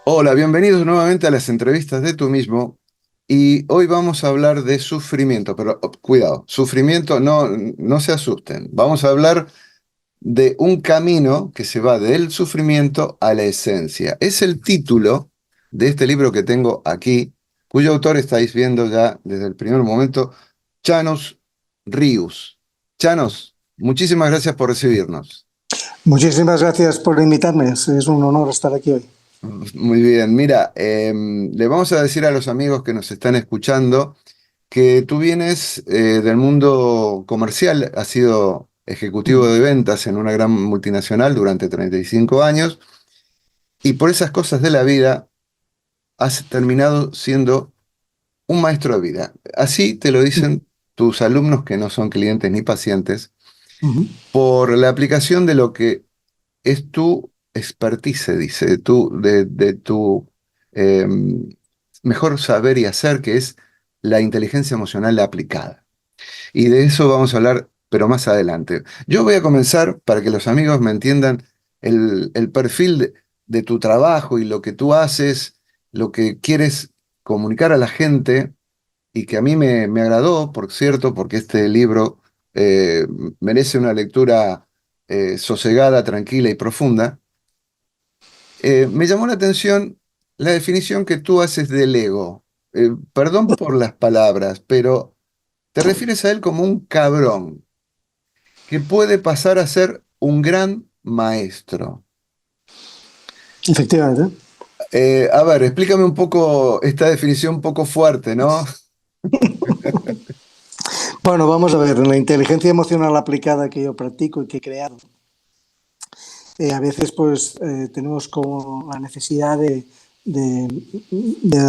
Hola, bienvenidos nuevamente a las entrevistas de Tú mismo. Y hoy vamos a hablar de sufrimiento, pero cuidado, sufrimiento, no se asusten. Vamos a hablar de un camino que se va del sufrimiento a la esencia. Es el título de este libro que tengo aquí, cuyo autor estáis viendo ya desde el primer momento, Chanos Rius. Chanos, muchísimas gracias por recibirnos. Muchísimas gracias por invitarme. Es un honor estar aquí hoy. Muy bien, mira, le vamos a decir a los amigos que nos están escuchando que tú vienes del mundo comercial, has sido ejecutivo de ventas en una gran multinacional durante 35 años y por esas cosas de la vida has terminado siendo un maestro de vida. Así te lo dicen tus alumnos que no son clientes ni pacientes Ujú. por la aplicación de lo que es tu expertise, dice, de tu eh, mejor saber y hacer, que es la inteligencia emocional aplicada. Y de eso vamos a hablar, pero más adelante. Yo voy a comenzar para que los amigos me entiendan el perfil de tu trabajo y lo que tú haces, lo que quieres comunicar a la gente y que a mí me agradó, por cierto, porque este libro eh, merece una lectura sosegada, tranquila y profunda. Me llamó la atención la definición que tú haces del ego. Perdón por las palabras, pero te refieres a él como un cabrón que puede pasar a ser un gran maestro. Efectivamente. A ver, explícame un poco esta definición un poco fuerte, ¿no? Bueno, vamos a ver. La inteligencia emocional aplicada que yo practico y que he creado, a veces pues tenemos como la necesidad de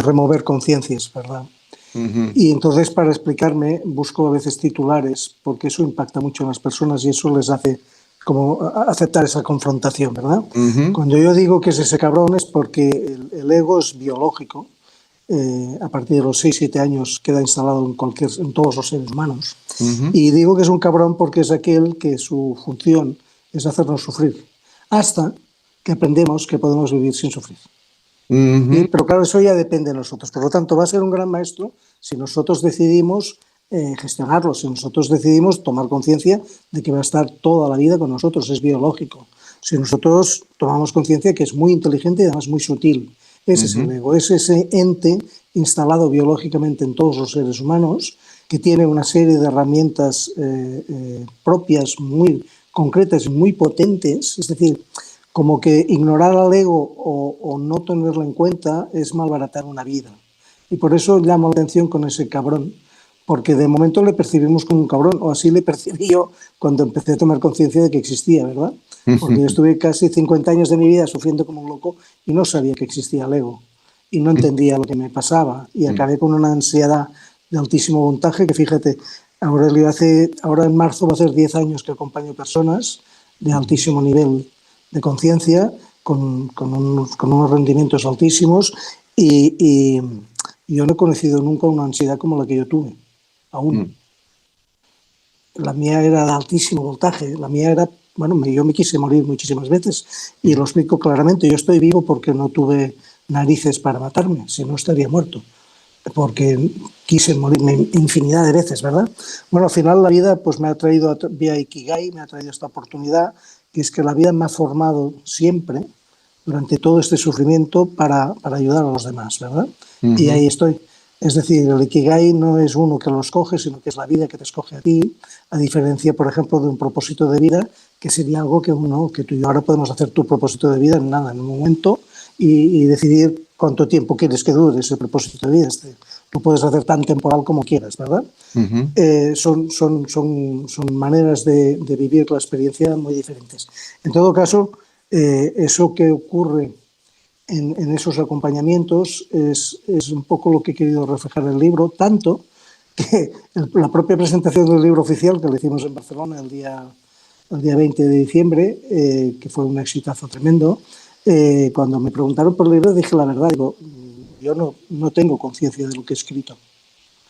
remover conciencias, ¿verdad? Ujú, Y entonces para explicarme busco a veces titulares porque eso impacta mucho en las personas y eso les hace como aceptar esa confrontación, ¿verdad? ujú, Cuando yo digo que es ese cabrón es porque el ego es biológico. A partir de los 6 7 años queda instalado en todos los seres humanos. ujú, Y digo que es un cabrón porque es aquel que su función es hacernos sufrir, hasta que aprendemos que podemos vivir sin sufrir. ¿Sí? ujú, Pero claro, eso ya depende de nosotros. Por lo tanto, va a ser un gran maestro si nosotros decidimos gestionarlo, si nosotros decidimos tomar conciencia de que va a estar toda la vida con nosotros, es biológico. Si nosotros tomamos conciencia que es muy inteligente y además muy sutil, ese es el ujú, ego, es ese ente instalado biológicamente en todos los seres humanos que tiene una serie de herramientas propias muy concretas y muy potentes, es decir, como que ignorar al ego o no tenerlo en cuenta es malbaratar una vida. Y por eso llamo la atención con ese cabrón, porque de momento le percibimos como un cabrón, o así le percibí yo cuando empecé a tomar conciencia de que existía, ¿verdad? Porque yo estuve casi 50 años de mi vida sufriendo como un loco y no sabía que existía el ego y no entendía lo que me pasaba y acabé con una ansiedad de altísimo voltaje que fíjate, ahora en marzo va a ser 10 años que acompaño personas de altísimo nivel de conciencia con unos rendimientos altísimos y yo no he conocido nunca una ansiedad como la que yo tuve, aún. La mía era de altísimo voltaje, la mía era, bueno, yo me quise morir muchísimas veces y lo explico claramente, yo estoy vivo porque no tuve narices para matarme, si no estaría muerto, porque quise morirme infinidad de veces, ¿verdad? Bueno, al final la vida pues me ha traído vía Ikigai, me ha traído esta oportunidad, que es que la vida me ha formado siempre durante todo este sufrimiento para ayudar a los demás, ¿verdad? Y ujú, ahí estoy. Es decir, el Ikigai no es uno que lo escoge, sino que es la vida que te escoge a ti, a diferencia, por ejemplo, de un propósito de vida, que sería algo que tú y yo ahora podemos hacer tu propósito de vida en nada, en un momento, y decidir cuánto tiempo quieres que dure ese propósito de vida. Lo puedes hacer tan temporal como quieras, ¿verdad? ujú, Son maneras de vivir la experiencia muy diferentes. En todo caso, eso que ocurre en esos acompañamientos es un poco lo que he querido reflejar en el libro, tanto que la propia presentación del libro oficial que le hicimos en Barcelona el día 20 de diciembre, que fue un exitazo tremendo, cuando me preguntaron por el libro dije la verdad, digo, yo no tengo conciencia de lo que he escrito,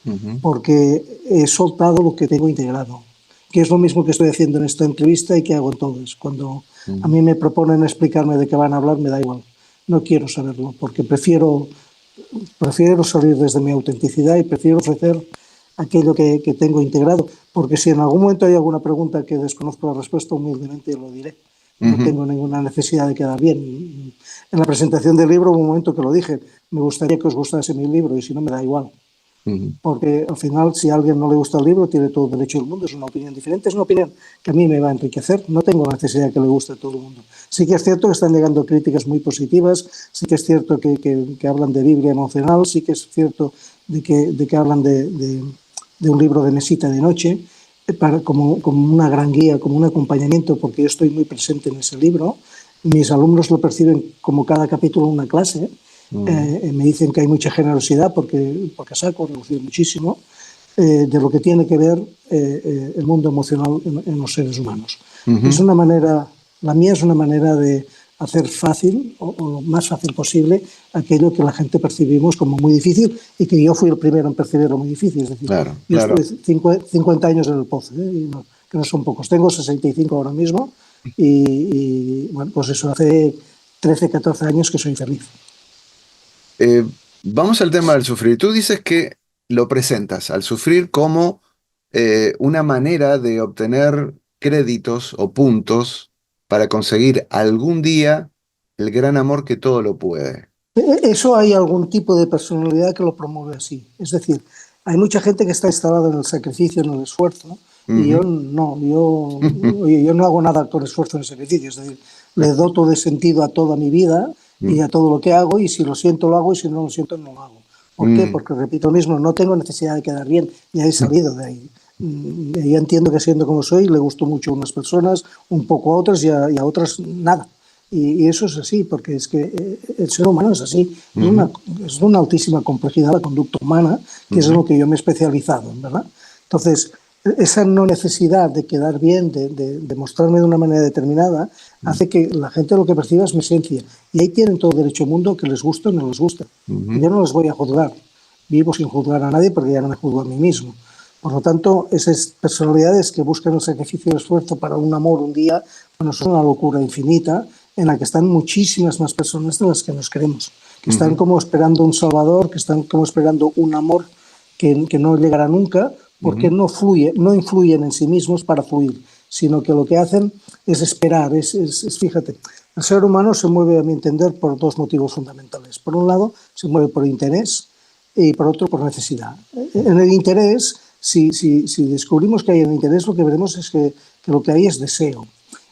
ujú, porque he soltado lo que tengo integrado, que es lo mismo que estoy haciendo en esta entrevista y que hago en todas. Cuando a ujú, mí me proponen explicarme de qué van a hablar, me da igual. no quiero saberlo, porque prefiero salir desde mi autenticidad y prefiero ofrecer aquello que tengo integrado, porque si en algún momento hay alguna pregunta que desconozco la respuesta, humildemente lo diré. No Ujú, tengo ninguna necesidad de quedar bien. En la presentación del libro hubo un momento que lo dije, me gustaría que os gustase mi libro y si no me da igual. ujú, Porque al final, si a alguien no le gusta el libro, tiene todo el derecho del mundo, es una opinión diferente, es una opinión que a mí me va a enriquecer, no tengo necesidad de que le guste a todo el mundo. Sí que es cierto que están llegando críticas muy positivas, sí que es cierto que hablan de Biblia emocional, sí que es cierto de que hablan de un libro de mesita de noche, como una gran guía, como un acompañamiento, porque yo estoy muy presente en ese libro. Mis alumnos lo perciben como cada capítulo una clase. ujú, Me dicen que hay mucha generosidad porque saco, reducir muchísimo de lo que tiene que ver el mundo emocional en los seres humanos. Es ujú. una manera, la mía es una manera de hacer fácil o lo más fácil posible aquello que la gente percibimos como muy difícil y que yo fui el primero en percibirlo muy difícil. Es decir, Claro, yo estuve claro. 50 años en el pozo, y no, que no son pocos. Tengo 65 ahora mismo bueno, pues eso hace 13, 14 años que soy feliz. Eh, Vamos al tema del sufrir. Tú dices que lo presentas al sufrir como una manera de obtener créditos o puntos para conseguir algún día el gran amor que todo lo puede. Eso hay algún tipo de personalidad que lo promueve así. Es decir, hay mucha gente que está instalada en el sacrificio, en el esfuerzo, y yo Ujú. no, oye, yo no hago nada con esfuerzo en el sacrificio. Es decir, le doto de sentido a toda mi vida y Mm, a todo lo que hago, y si lo siento lo hago, y si no lo siento no lo hago. ¿Por qué? mm, Porque, repito lo mismo, no tengo necesidad de quedar bien, ya he salido de ahí. Ya entiendo que siendo como soy, le gusto mucho a unas personas, un poco a otras y a otras nada. Y eso es así, porque es que el ser humano es así, ujú, es de una altísima complejidad la conducta humana, que es en ujú, lo que yo me he especializado, ¿verdad? Entonces, esa no necesidad de quedar bien, de mostrarme de una manera determinada, hace que la gente lo que perciba es mi esencia. Y ahí tienen todo el derecho al mundo, que les guste o no les guste. ujú, Yo no les voy a juzgar. Vivo sin juzgar a nadie porque ya no me juzgo a mí mismo. Por lo tanto, esas personalidades que buscan el sacrificio y el esfuerzo para un amor un día, bueno, son una locura infinita en la que están muchísimas más personas de las que nos queremos, que están ujú, como esperando un salvador, que están como esperando un amor que no llegará nunca, porque ujú, no influyen en sí mismos para fluir, sino que lo que hacen es esperar, fíjate, el ser humano se mueve, a mi entender, por dos motivos fundamentales. Por un lado, se mueve por interés y por otro, por necesidad. En el interés, si descubrimos que hay el interés, lo que veremos es que lo que hay es deseo.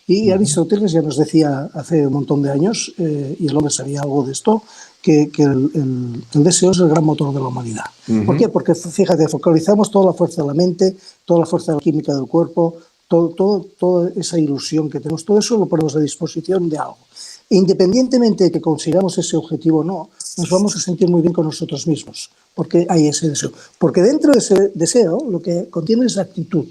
Y ujú, Aristóteles ya nos decía hace un montón de años, y el hombre sabía algo de esto, que el deseo es el gran motor de la humanidad. ¿Por qué? ujú, Porque, fíjate, focalizamos toda la fuerza de la mente, toda la fuerza de la química del cuerpo, toda esa ilusión que tenemos, todo eso lo ponemos a disposición de algo. Independientemente de que consigamos ese objetivo o no, nos vamos a sentir muy bien con nosotros mismos, porque hay ese deseo. Porque dentro de ese deseo lo que contiene es la actitud.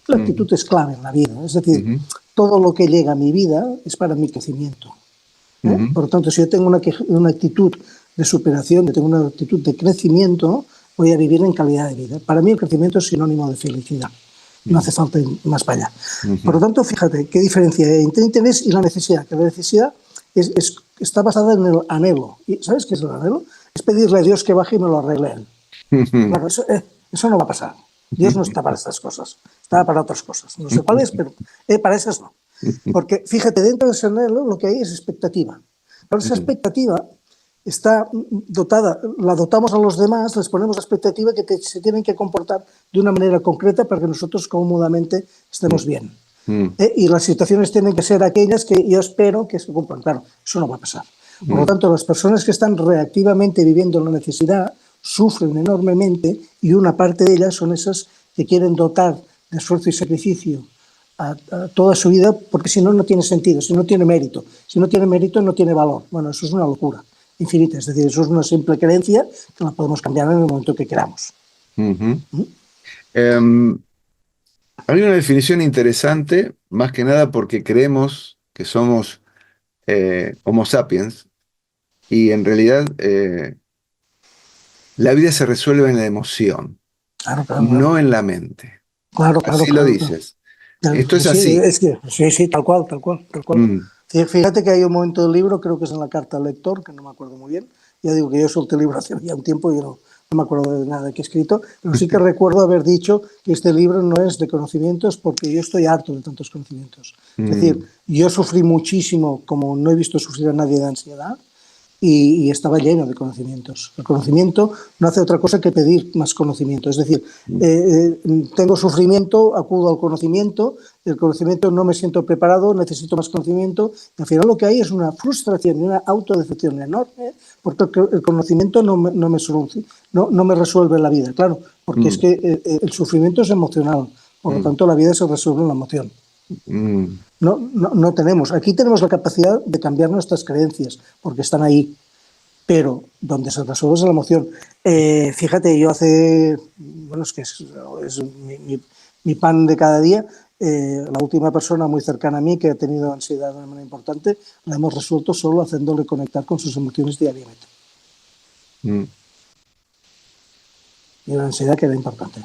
La ujú, actitud es clave en la vida, es decir, ujú, todo lo que llega a mi vida es para mi crecimiento. ujú, Por lo tanto, si yo tengo una actitud de superación, tengo una actitud de crecimiento, voy a vivir en calidad de vida. Para mí el crecimiento es sinónimo de felicidad. No hace falta ir más para allá. Por lo ujú, tanto, fíjate qué diferencia hay entre el interés y la necesidad. Que la necesidad está basada en el anhelo. ¿Y sabes qué es el anhelo? Es pedirle a Dios que baje y me lo arregle él. ujú, Claro, eso no va a pasar. Dios no está para estas cosas, está para otras cosas. No sé cuáles, pero para esas no. Porque fíjate, dentro de ese anhelo lo que hay es expectativa. Pero esa ujú, expectativa está dotada, la dotamos a los demás, les ponemos la expectativa que se tienen que comportar de una manera concreta para que nosotros cómodamente estemos bien. ujú, Y las situaciones tienen que ser aquellas que yo espero que se cumplan. Claro, eso no va a pasar. Por lo ujú, tanto, las personas que están reactivamente viviendo la necesidad sufren enormemente y una parte de ellas son esas que quieren dotar de esfuerzo y sacrificio a toda su vida porque si no, no tiene sentido, si no tiene mérito. Si no tiene mérito, no tiene valor. Bueno, eso es una locura infinita. Es decir, eso es una simple creencia que la podemos cambiar en el momento que queramos. ujú. Em, Hay una definición interesante, más que nada porque creemos que somos Homo sapiens y en realidad la vida se resuelve en la emoción, Claro, claro, claro. no en la mente. Claro, claro, Así lo claro, claro. dices. Esto es Sí, así. es que, sí, sí, tal cual, tal cual, tal cual. Mm. Fíjate que hay un momento del libro, creo que es en la carta al lector, que no me acuerdo muy bien. Ya digo que yo solté el libro hace ya un tiempo y no me acuerdo de nada que he escrito, pero sí que recuerdo haber dicho que este libro no es de conocimientos porque yo estoy harto de tantos conocimientos. Es decir, Mm, yo sufrí muchísimo, como no he visto sufrir a nadie de ansiedad, y estaba lleno de conocimientos. El conocimiento no hace otra cosa que pedir más conocimiento. Es decir, tengo sufrimiento, acudo al conocimiento, el conocimiento no me siento preparado, necesito más conocimiento, y al final lo que hay es una frustración y una autodecepción enorme porque el conocimiento no me resuelve la vida, claro, porque es mm, que el sufrimiento es emocional, por lo mm, tanto la vida se resuelve en la emoción. mm. No tenemos. Aquí tenemos la capacidad de cambiar nuestras creencias, porque están ahí, pero donde se resuelve es la emoción. Fíjate, yo bueno, es que es mi pan de cada día, la última persona muy cercana a mí que ha tenido ansiedad de una manera importante, la hemos resuelto solo haciéndole conectar con sus emociones diariamente. Mm. Y la ansiedad que era importante.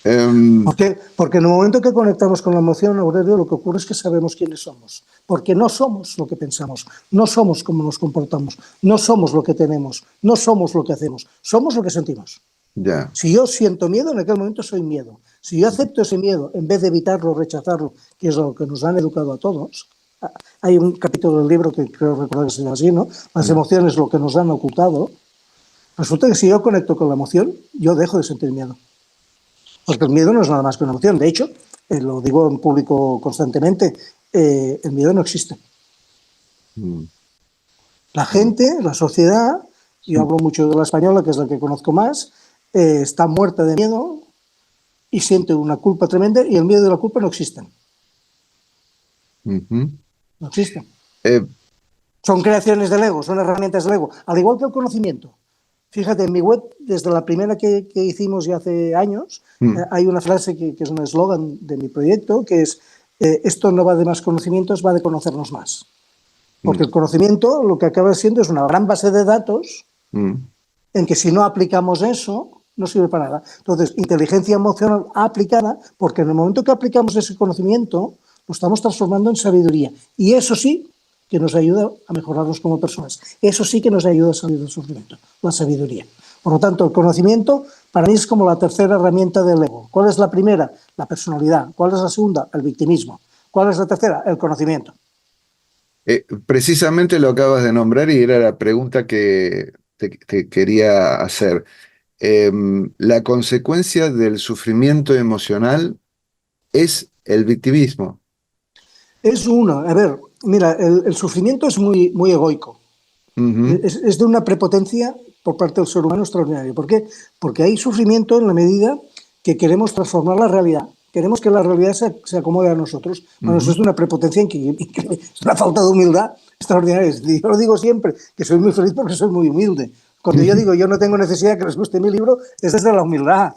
Em, ¿Por qué? Porque en el momento que conectamos con la emoción, Aurelio, lo que ocurre es que sabemos quiénes somos. Porque no somos lo que pensamos, no somos cómo nos comportamos, no somos lo que tenemos, no somos lo que hacemos, somos lo que sentimos. ya. Si yo siento miedo, en aquel momento soy miedo. Si yo acepto ese miedo, en vez de evitarlo, rechazarlo, que es lo que nos han educado a todos, hay un capítulo del libro que creo recordar que se llama así, ¿no? Las Mm, emociones, lo que nos han ocultado. Resulta que si yo conecto con la emoción, yo dejo de sentir miedo. Porque el miedo no es nada más que una emoción. De hecho, lo digo en público constantemente, el miedo no existe. mm, La gente, la sociedad, yo mm, hablo mucho de la española, que es la que conozco más, está muerta de miedo y siente una culpa tremenda y el miedo y la culpa no existen. ujú. No existen. Eh, Son creaciones del ego, son herramientas del ego, al igual que el conocimiento. Fíjate, en mi web, desde la primera que hicimos ya hace años, mm, hay una frase que es un eslogan de mi proyecto, que es, esto no va de más conocimientos, va de conocernos más. Porque mm, el conocimiento lo que acaba siendo es una gran base de datos mm, en que si no aplicamos eso, no sirve para nada. Entonces, inteligencia emocional aplicada, porque en el momento que aplicamos ese conocimiento, lo estamos transformando en sabiduría. Y eso sí que nos ayuda a mejorarnos como personas. Eso sí que nos ayuda a salir del sufrimiento, la sabiduría. Por lo tanto, el conocimiento para mí es como la tercera herramienta del ego. ¿Cuál es la primera? La personalidad. ¿Cuál es la segunda? El victimismo. ¿Cuál es la tercera? El conocimiento. precisamente lo acabas de nombrar y era la pregunta que te quería hacer. La consecuencia del sufrimiento emocional es el victimismo. Es uno. A ver, mira, el sufrimiento es muy egoico. Ujú, Es de una prepotencia por parte del ser humano extraordinario. ¿Por qué? Porque hay sufrimiento en la medida que queremos transformar la realidad. Queremos que la realidad se acomode a nosotros. Bueno, eso es ujú. de una prepotencia increíble. Es una falta de humildad extraordinaria. Yo lo digo siempre, que soy muy feliz porque soy muy humilde. Cuando yo digo yo no tengo necesidad de que les guste mi libro, es desde la humildad.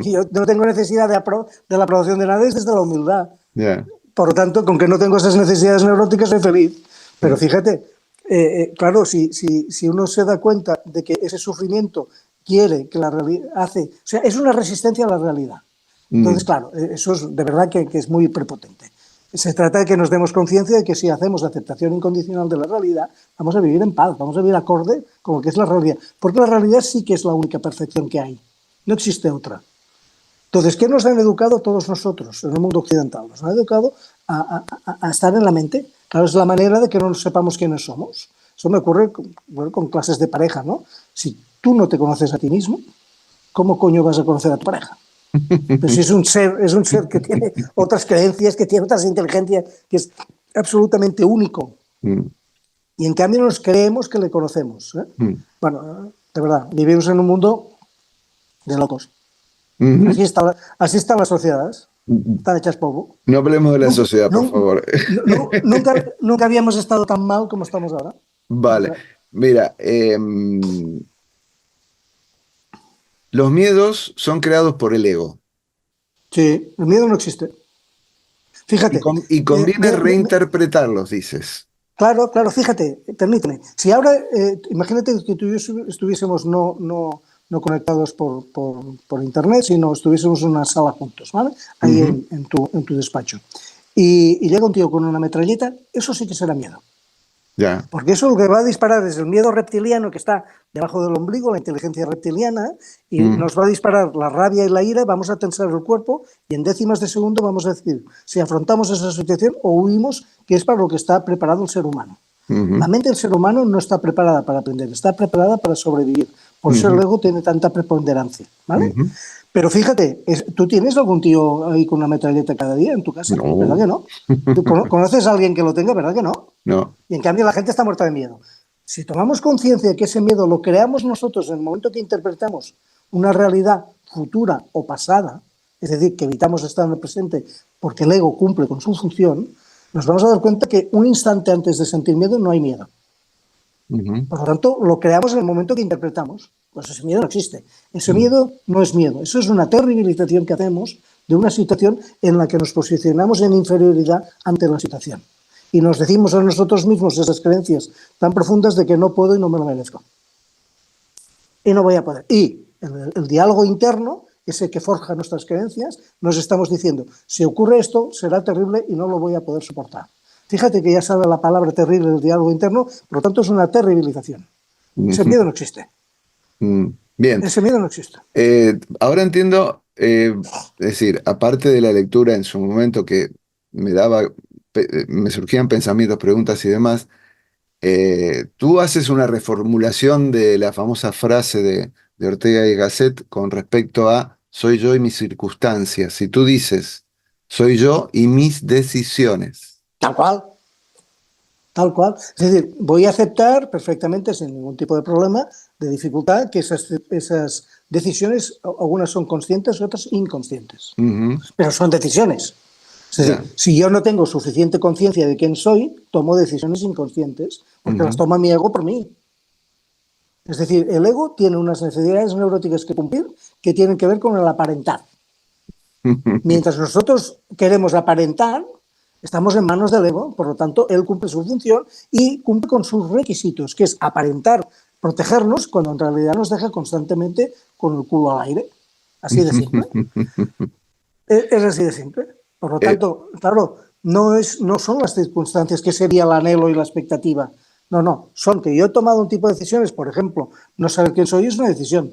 Yo no tengo necesidad de la aprobación de nadie, es desde la humildad. Ya, Por lo tanto, con que no tengo esas necesidades neuróticas, soy feliz. Pero fíjate, claro, si uno se da cuenta de que ese sufrimiento quiere que la realidad hace, o sea, es una resistencia a la realidad. Entonces, mm, claro, eso es de verdad que es muy prepotente. Se trata de que nos demos conciencia de que si hacemos la aceptación incondicional de la realidad, vamos a vivir en paz, vamos a vivir acorde con lo que es la realidad. Porque la realidad sí que es la única perfección que hay. No existe otra. Entonces, ¿qué nos han educado todos nosotros en el mundo occidental? Nos han educado a estar en la mente. Claro, es la manera de que no sepamos quiénes somos. Eso me ocurre bueno, con clases de pareja, ¿no? Si tú no te conoces a ti mismo, ¿cómo coño vas a conocer a tu pareja? Pero si es un ser que tiene otras creencias, que tiene otras inteligencias, que es absolutamente único. mm, Y en cambio nos creemos que le conocemos. ¿Eh? mm, Bueno, de verdad, vivimos en un mundo de locos. ujú. Así están las sociedades. Están hechas polvo. No hablemos de la Nunca, sociedad, por favor. nunca habíamos estado tan mal como estamos ahora. Vale, mira, los miedos son creados por el ego Sí, el miedo no existe. Fíjate, y conviene reinterpretarlos, dices. claro, fíjate, permíteme. Si ahora, imagínate que tú y yo estuviésemos no conectados por internet, sino estuviésemos en una sala juntos, ¿vale? Ahí Ujú, en tu despacho. y llega un tío con una metralleta, eso sí que será miedo. Ya. Porque eso lo que va a disparar es el miedo reptiliano que está debajo del ombligo, la inteligencia reptiliana, y Mm, nos va a disparar la rabia y la ira, vamos a tensar el cuerpo y en décimas de segundo vamos a decir si afrontamos esa situación o huimos, que es para lo que está preparado el ser humano. La ujú, mente del ser humano no está preparada para aprender, está preparada para sobrevivir. Por eso el ujú, ego tiene tanta preponderancia, ¿vale? ujú. Pero fíjate, ¿tú tienes algún tío ahí con una metralleta cada día en tu casa? ¿Verdad No. que no? ¿Tú conoces a alguien que lo tenga? ¿Verdad que no? No. Y en cambio la gente está muerta de miedo. Si tomamos conciencia de que ese miedo lo creamos nosotros en el momento que interpretamos una realidad futura o pasada, es decir, que evitamos estar en el presente porque el ego cumple con su función, nos vamos a dar cuenta que un instante antes de sentir miedo no hay miedo. Ujú, Por lo tanto, lo creamos en el momento que interpretamos. Pues ese miedo no existe. Ese mm, miedo no es miedo. Eso es una terribilización que hacemos de una situación en la que nos posicionamos en inferioridad ante la situación. Y nos decimos a nosotros mismos esas creencias tan profundas de que no puedo y no me lo merezco. Y no voy a poder. Y el diálogo interno, ese que forja nuestras creencias, nos estamos diciendo, si ocurre esto, será terrible y no lo voy a poder soportar. Fíjate que ya sale la palabra terrible del diálogo interno, por lo tanto es una terribilización. Ese ujú, miedo no existe. mm. Bien. Ese miedo no existe. Ahora entiendo, es decir, aparte de la lectura en su momento que me daba, me surgían pensamientos, preguntas y demás, tú haces una reformulación de la famosa frase de Ortega y Gasset con respecto a soy yo y mis circunstancias. Si tú dices soy yo y mis decisiones. Tal cual. Tal cual. Es decir, voy a aceptar perfectamente, sin ningún tipo de problema, de dificultad, que esas decisiones, algunas son conscientes y otras inconscientes. Ujú, Pero son decisiones. Es ya, decir, si yo no tengo suficiente conciencia de quién soy, tomo decisiones inconscientes, porque las ujú, toma mi ego por mí. Es decir, el ego tiene unas necesidades neuróticas que cumplir que tienen que ver con el aparentar. Mientras nosotros queremos aparentar, estamos en manos del ego, por lo tanto, él cumple su función y cumple con sus requisitos, que es aparentar, protegernos, cuando en realidad nos deja constantemente con el culo al aire. Así de simple. Es así de simple. Por lo Eh, tanto, claro, no son las circunstancias que sería el anhelo y la expectativa. No, no, son que yo he tomado un tipo de decisiones, por ejemplo, no saber quién soy es una decisión.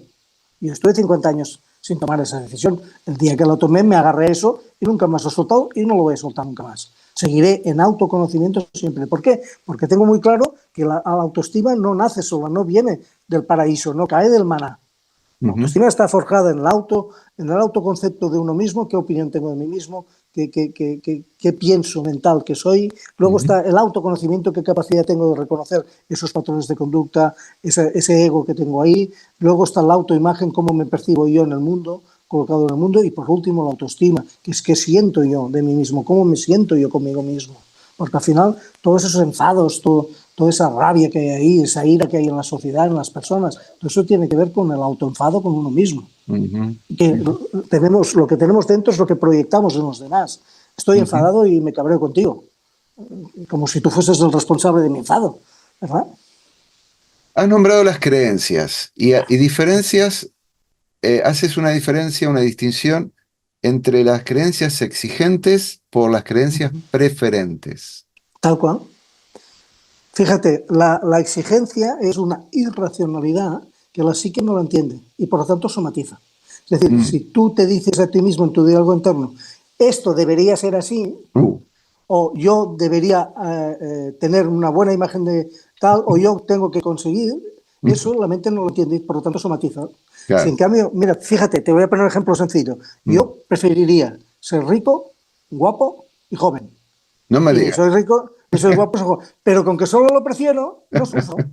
Yo estuve 50 años sin tomar esa decisión. El día que la tomé me agarré a eso y nunca más lo he soltado y no lo voy a soltar nunca más. Seguiré en autoconocimiento siempre. ¿Por qué? Porque tengo muy claro que la autoestima no nace sola, no viene del paraíso, no cae del maná. La ujú, autoestima está forjada en el autoconcepto de uno mismo, qué opinión tengo de mí mismo, qué pienso mental que soy. Luego ujú, está el autoconocimiento, qué capacidad tengo de reconocer esos patrones de conducta, ese ego que tengo ahí. Luego está la autoimagen, cómo me percibo yo en el mundo, colocado en el mundo. Y por último, la autoestima, que es qué siento yo de mí mismo, cómo me siento yo conmigo mismo. Porque al final todos esos enfados, toda esa rabia que hay ahí, esa ira que hay en la sociedad, en las personas, todo eso tiene que ver con el autoenfado con uno mismo. ujú, Que ujú, lo que tenemos dentro es lo que proyectamos en los demás. Estoy ujú. enfadado y me cabreo contigo, como si tú fueses el responsable de mi enfado, ¿verdad? Has nombrado las creencias y diferencias, haces una diferencia, una distinción entre las creencias exigentes por las creencias preferentes. Tal cual. Fíjate, la exigencia es una irracionalidad que la psique no la entiende y por lo tanto somatiza. Es decir, Mm, si tú te dices a ti mismo en tu diálogo interno, esto debería ser así, uh, o yo debería tener una buena imagen de tal, o yo tengo que conseguir, eso la mente no lo entiende y por lo tanto somatiza. Si claro. en cambio, mira, fíjate, te voy a poner un ejemplo sencillo. Mm. Yo preferiría ser rico, guapo y joven. No me Y ni digas. soy rico, ni soy guapo, soy joven. Pero con que solo lo prefiero, no sufro.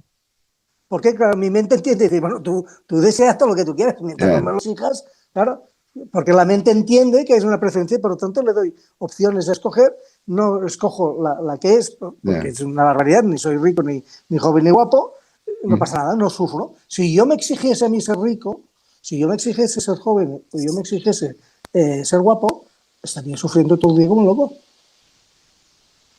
Porque, claro, mi mente entiende, dice, bueno, tú deseas todo lo que tú quieras, mientras no me Claro. lo exijas, claro, porque la mente entiende que es una preferencia y por lo tanto le doy opciones a escoger, no escojo la que es, porque Ya. es una barbaridad, ni soy rico, ni joven, ni guapo, no Mm, pasa nada, no sufro. Si yo me exigiese a mí ser rico, si yo me exigiese ser joven, o yo me exigiese ser guapo, estaría sufriendo todo el día como un loco.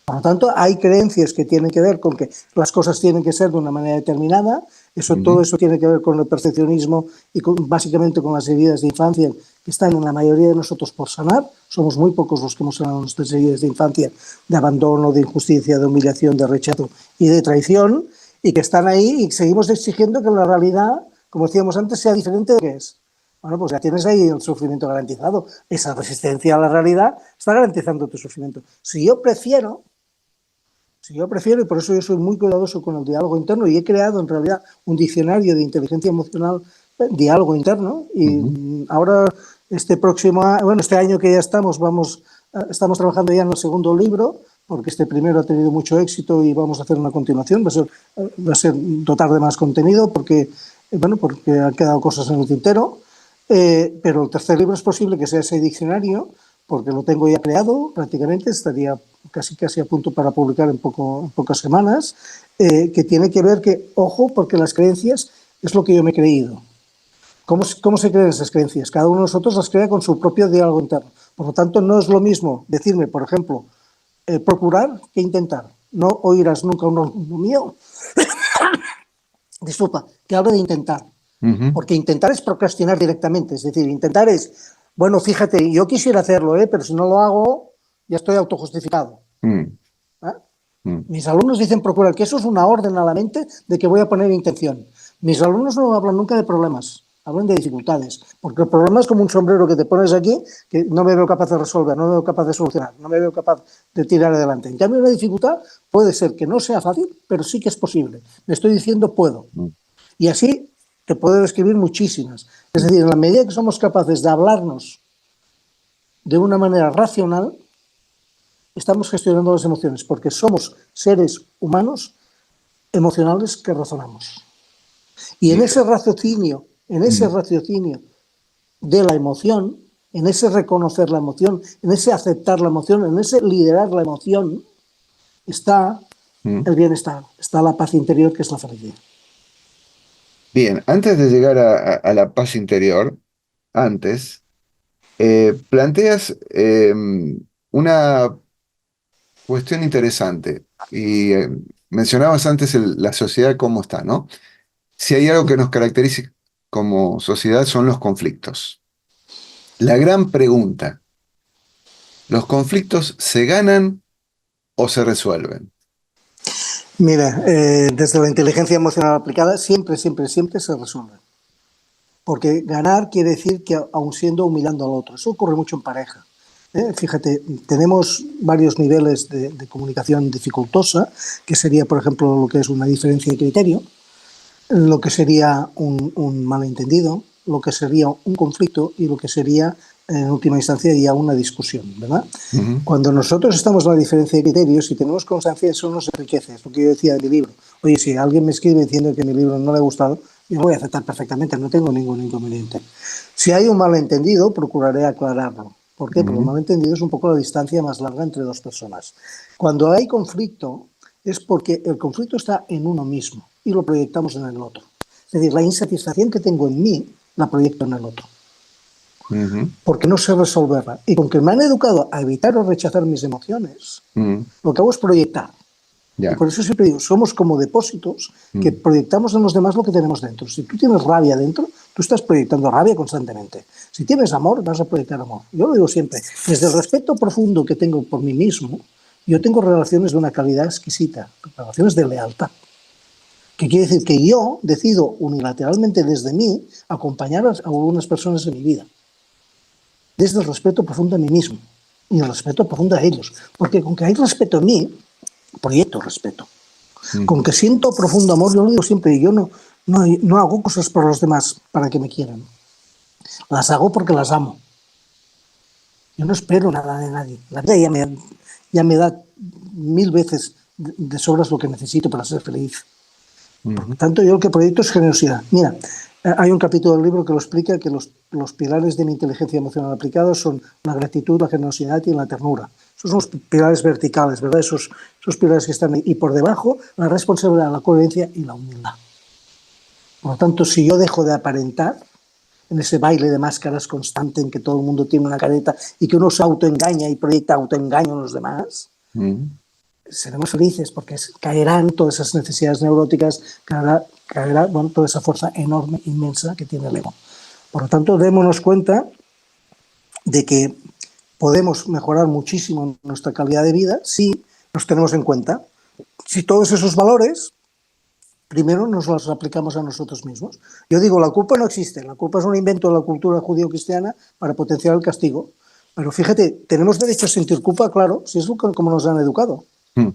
Por lo tanto, hay creencias que tienen que ver con que las cosas tienen que ser de una manera determinada, Todo eso tiene que ver con el perfeccionismo y básicamente con las heridas de infancia que están en la mayoría de nosotros por sanar. Somos muy pocos los que hemos sanado nuestras heridas de infancia, de abandono, de injusticia, de humillación, de rechazo y de traición, y que están ahí y seguimos exigiendo que la realidad, como decíamos antes, sea diferente de lo que es. Bueno, pues ya tienes ahí el sufrimiento garantizado. Esa resistencia a la realidad está garantizando tu sufrimiento. Si yo prefiero, y por eso yo soy muy cuidadoso con el diálogo interno, y he creado en realidad un diccionario de inteligencia emocional, diálogo interno, y ahora este año que ya estamos trabajando ya en el segundo libro, porque este primero ha tenido mucho éxito y vamos a hacer una continuación, va a ser dotar de más contenido, porque han quedado cosas en el tintero, pero el tercer libro es posible que sea ese diccionario, porque lo tengo ya creado prácticamente, estaría casi a punto para publicar en pocas semanas, que tiene que ver que, ojo, porque las creencias es lo que yo me he creído. ¿Cómo se creen esas creencias? Cada uno de nosotros las crea con su propio diálogo interno. Por lo tanto, no es lo mismo decirme, por ejemplo, procurar que intentar. No oirás nunca un alumno mío, disculpa, que hable de intentar. Porque intentar es procrastinar directamente. Es decir, intentar es, bueno, fíjate, yo quisiera hacerlo, pero si no lo hago, ya estoy autojustificado. Mis alumnos dicen procurar, que eso es una orden a la mente de que voy a poner intención. Mis alumnos no hablan nunca de problemas, hablan de dificultades, porque el problema es como un sombrero que te pones aquí, que no me veo capaz de resolver, no me veo capaz de solucionar, no me veo capaz de tirar adelante. En cambio, una dificultad puede ser que no sea fácil, pero sí que es posible. Me estoy diciendo puedo. Y así te puedo describir muchísimas. Es decir, en la medida que somos capaces de hablarnos de una manera racional, estamos gestionando las emociones, porque somos seres humanos emocionales que razonamos. Y en ese raciocinio de la emoción, en ese reconocer la emoción, en ese aceptar la emoción, en ese liderar la emoción, está el bienestar, está la paz interior, que es la felicidad. Bien, antes de llegar a la paz interior, planteas una cuestión interesante y mencionabas antes la sociedad cómo está, ¿no? Si hay algo que nos caracteriza como sociedad son los conflictos. La gran pregunta, ¿los conflictos se ganan o se resuelven? Mira, desde la inteligencia emocional aplicada siempre se resuelve. Porque ganar quiere decir que aun siendo humillando al otro. Eso ocurre mucho en pareja. Fíjate, tenemos varios niveles de comunicación dificultosa, que sería, por ejemplo, lo que es una diferencia de criterio, lo que sería un malentendido, lo que sería un conflicto y lo que sería, en última instancia, ya una discusión, ¿verdad? Cuando nosotros estamos en la diferencia de criterios y tenemos constancia, eso nos enriquece. Es lo que yo decía de mi libro. Oye, si alguien me escribe diciendo que mi libro no le ha gustado, yo voy a aceptar perfectamente, no tengo ningún inconveniente. Si hay un malentendido, procuraré aclararlo. ¿Por qué? Porque el malentendido es un poco la distancia más larga entre dos personas. Cuando hay conflicto, es porque el conflicto está en uno mismo y lo proyectamos en el otro. Es decir, la insatisfacción que tengo en mí la proyecto en el otro. Porque no sé resolverla. Y con que me han educado a evitar o rechazar mis emociones, lo que hago es proyectar. Y por eso siempre digo, somos como depósitos que proyectamos en los demás lo que tenemos dentro. Si tú tienes rabia dentro, tú estás proyectando rabia constantemente. Si tienes amor, vas a proyectar amor. Yo lo digo siempre, desde el respeto profundo que tengo por mí mismo, yo tengo relaciones de una calidad exquisita, relaciones de lealtad. Que quiere decir que yo decido unilateralmente desde mí acompañar a algunas personas en mi vida. Desde el respeto profundo a mí mismo y el respeto profundo a ellos. Porque con que hay respeto en mí, proyecto respeto. Con que siento profundo amor, yo lo digo siempre, yo no hago cosas por los demás para que me quieran. Las hago porque las amo. Yo no espero nada de nadie. La vida ya me da 1000 veces de sobras lo que necesito para ser feliz. Por lo tanto, yo lo que proyecto es generosidad. Mira, hay un capítulo del libro que lo explica, que los pilares de mi inteligencia emocional aplicada son la gratitud, la generosidad y la ternura. Esos son los pilares verticales, ¿verdad? Esos pilares que están ahí. Y por debajo, la responsabilidad, la coherencia y la humildad. Por lo tanto, si yo dejo de aparentar en ese baile de máscaras constante en que todo el mundo tiene una careta y que uno se autoengaña y proyecta autoengaño en los demás, seremos felices porque caerán todas esas necesidades neuróticas, caerá caerá, bueno, toda esa fuerza enorme, inmensa que tiene el ego. Por lo tanto, démonos cuenta de que podemos mejorar muchísimo nuestra calidad de vida si nos tenemos en cuenta. Si todos esos valores, primero nos los aplicamos a nosotros mismos. Yo digo, la culpa no existe, la culpa es un invento de la cultura judío-cristiana para potenciar el castigo. Pero fíjate, tenemos derecho a sentir culpa, claro, si es como nos han educado. Mm,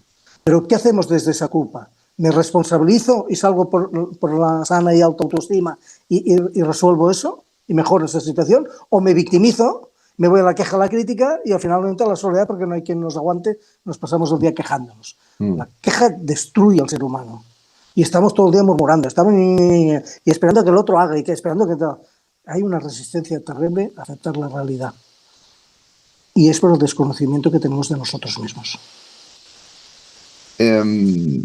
Pero ¿qué hacemos desde esa culpa? ¿Me responsabilizo y salgo por la sana y alta autoestima y resuelvo eso y mejoro esa situación? ¿O me victimizo, me voy a la queja, a la crítica y al final a la soledad porque no hay quien nos aguante, nos pasamos el día quejándonos? mm. La queja destruye al ser humano. Y estamos todo el día murmurando, estamos y esperando a que el otro haga y que esperando que todo. Hay una resistencia terrible a aceptar la realidad. Y es por el desconocimiento que tenemos de nosotros mismos. Em,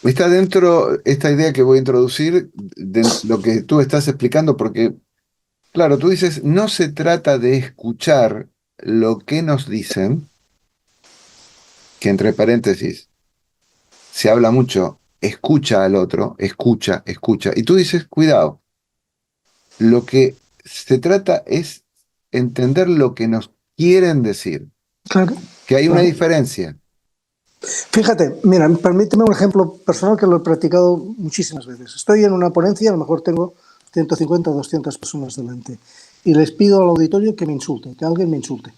Está dentro esta idea que voy a introducir de lo que tú estás explicando, porque, claro, tú dices, no se trata de escuchar lo que nos dicen, que entre paréntesis se habla mucho, escucha al otro, escucha, escucha. Y tú dices, cuidado, lo que se trata es entender lo que nos quieren decir, Claro, que hay una claro. diferencia. Fíjate, mira, permíteme un ejemplo personal que lo he practicado muchísimas veces. Estoy en una ponencia, a lo mejor tengo 150 o 200 personas delante, y les pido al auditorio que me insulte, que alguien me insulte.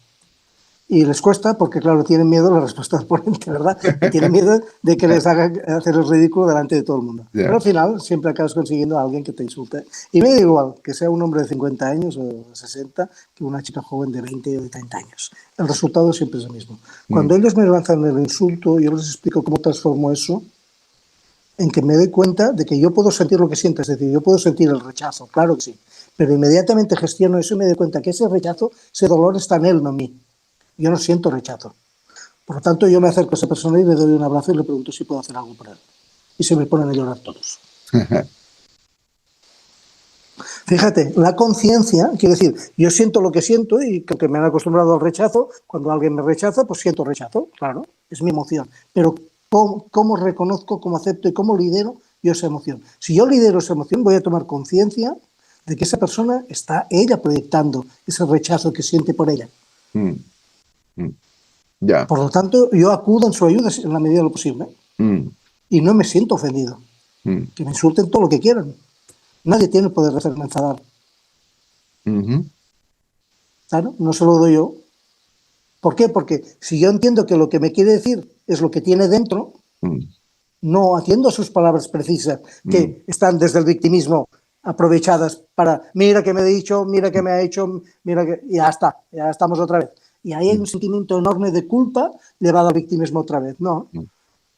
Y les cuesta porque, claro, tienen miedo a la respuesta del ponente, ¿verdad? Y tienen miedo de que les haga hacer el ridículo delante de todo el mundo. Pero Ya. al final siempre acabas consiguiendo a alguien que te insulte. Y me da igual que sea un hombre de 50 años o de 60 que una chica joven de 20 o de 30 años. El resultado siempre es el mismo. Mm, Cuando ellos me lanzan el insulto, yo les explico cómo transformo eso en que me doy cuenta de que yo puedo sentir lo que siento, es decir, yo puedo sentir el rechazo, claro que sí, pero inmediatamente gestiono eso y me doy cuenta que ese rechazo, ese dolor está en él, no en mí. Yo no siento rechazo. Por lo tanto, yo me acerco a esa persona y le doy un abrazo y le pregunto si puedo hacer algo por él. Y se me ponen a llorar todos. Fíjate, la conciencia, quiere decir, yo siento lo que siento y que me han acostumbrado al rechazo, cuando alguien me rechaza, pues siento rechazo, claro, es mi emoción. Pero ¿cómo reconozco, cómo acepto y cómo lidero yo esa emoción? Si yo lidero esa emoción, voy a tomar conciencia de que esa persona está ella proyectando ese rechazo que siente por ella. mm, mm. Ya. Por lo tanto, yo acudo en su ayuda en la medida de lo posible Mm, y no me siento ofendido. mm, Que me insulten todo lo que quieran. Nadie tiene el poder de hacerme enfadar. ujú, Claro, no se lo doy yo. ¿Por qué? Porque si yo entiendo que lo que me quiere decir es lo que tiene dentro, mm, no atiendo a sus palabras precisas, mm, que están desde el victimismo aprovechadas para, mira que me ha dicho, mira que me ha hecho, mira que... Y ya está, ya estamos otra vez. Y ahí hay un mm, sentimiento enorme de culpa llevado al victimismo otra vez. No, mm,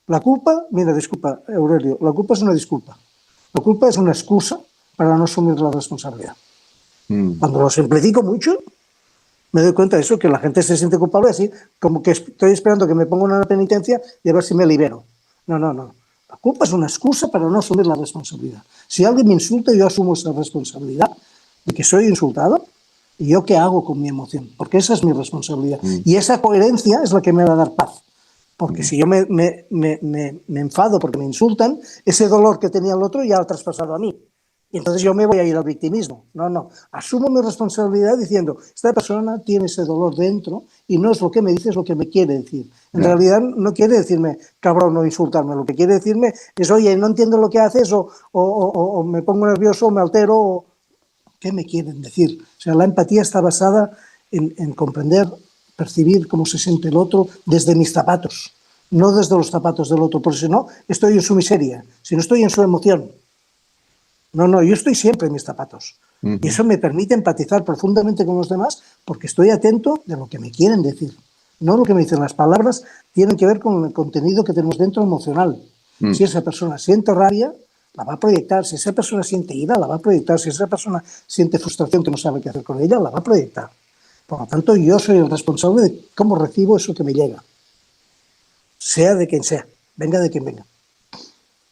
la culpa, mira, disculpa, Aurelio, la culpa es una disculpa. La culpa es una excusa para no asumir la responsabilidad. mm. Cuando lo simplifico mucho, me doy cuenta de eso, que la gente se siente culpable así, como que estoy esperando que me pongan una penitencia y a ver si me libero. No, no, no. La culpa es una excusa para no asumir la responsabilidad. Si alguien me insulta, yo asumo esa responsabilidad de que soy insultado y yo qué hago con mi emoción, porque esa es mi responsabilidad. Mm, Y esa coherencia es la que me va a dar paz. Porque mm, si yo me enfado porque me insultan, ese dolor que tenía el otro ya lo ha traspasado a mí. Y entonces yo me voy a ir al victimismo. No, no. Asumo mi responsabilidad diciendo, esta persona tiene ese dolor dentro y no es lo que me dice, es lo que me quiere decir. En ya, realidad no quiere decirme, cabrón, no insultarme. Lo que quiere decirme es, oye, no entiendo lo que haces o me pongo nervioso o me altero. ¿Qué me quieren decir? O sea, la empatía está basada en comprender, percibir cómo se siente el otro desde mis zapatos, no desde los zapatos del otro, porque si no, estoy en su miseria, si no estoy en su emoción. No, no, yo estoy siempre en mis zapatos. Y ujú, eso me permite empatizar profundamente con los demás porque estoy atento de lo que me quieren decir. No lo que me dicen las palabras tienen que ver con el contenido que tenemos dentro emocional. mm, Si esa persona siente rabia, la va a proyectar. Si esa persona siente ira, la va a proyectar. Si esa persona siente frustración que no sabe qué hacer con ella, la va a proyectar. Por lo tanto, yo soy el responsable de cómo recibo eso que me llega, sea de quien sea, venga de quien venga.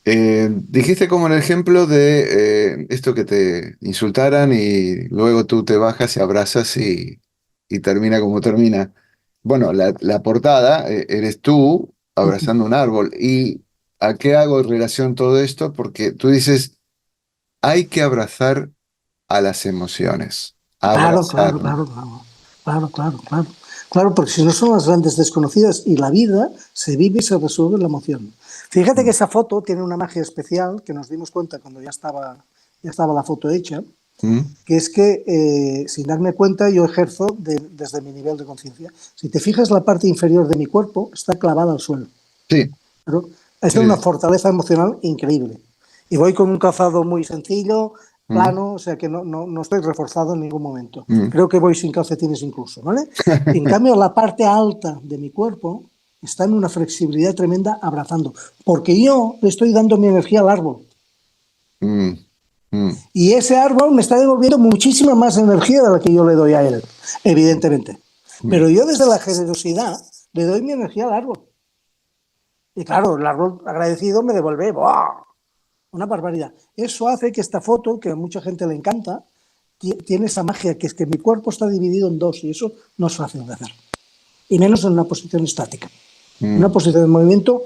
Dijiste como el ejemplo de esto que te insultaran y luego tú te bajas y abrazas y termina como termina. Bueno, la portada eres tú abrazando un árbol y ¿A qué hago en relación todo esto? Porque tú dices, hay que abrazar a las emociones, Claro, claro, abrazarnos. claro, claro, claro, claro, claro. Claro, porque si no son las grandes desconocidas y la vida se vive y se resuelve en la emoción. Fíjate que Mm, esa foto tiene una magia especial que nos dimos cuenta cuando ya estaba la foto hecha, mm, que es que sin darme cuenta yo ejerzo desde mi nivel de conciencia. Si te fijas, la parte inferior de mi cuerpo está clavada al suelo. sí, Pero es de sí, una sí. fortaleza emocional increíble. Y voy con un calzado muy sencillo, Mm, plano, o sea que no estoy reforzado en ningún momento. mm. Creo que voy sin calcetines incluso, ¿vale? Y en cambio, la parte alta de mi cuerpo está en una flexibilidad tremenda abrazando, porque yo le estoy dando mi energía al árbol. Mm, mm, Y ese árbol me está devolviendo muchísima más energía de la que yo le doy a él, evidentemente. mm, Pero yo desde la generosidad le doy mi energía al árbol. Y claro, el árbol agradecido me devuelve ¡buah! Una barbaridad. Eso hace que esta foto, que a mucha gente le encanta, tiene esa magia, que es que mi cuerpo está dividido en dos y eso no es fácil de hacer. Y menos en una posición estática. En una mm, posición de movimiento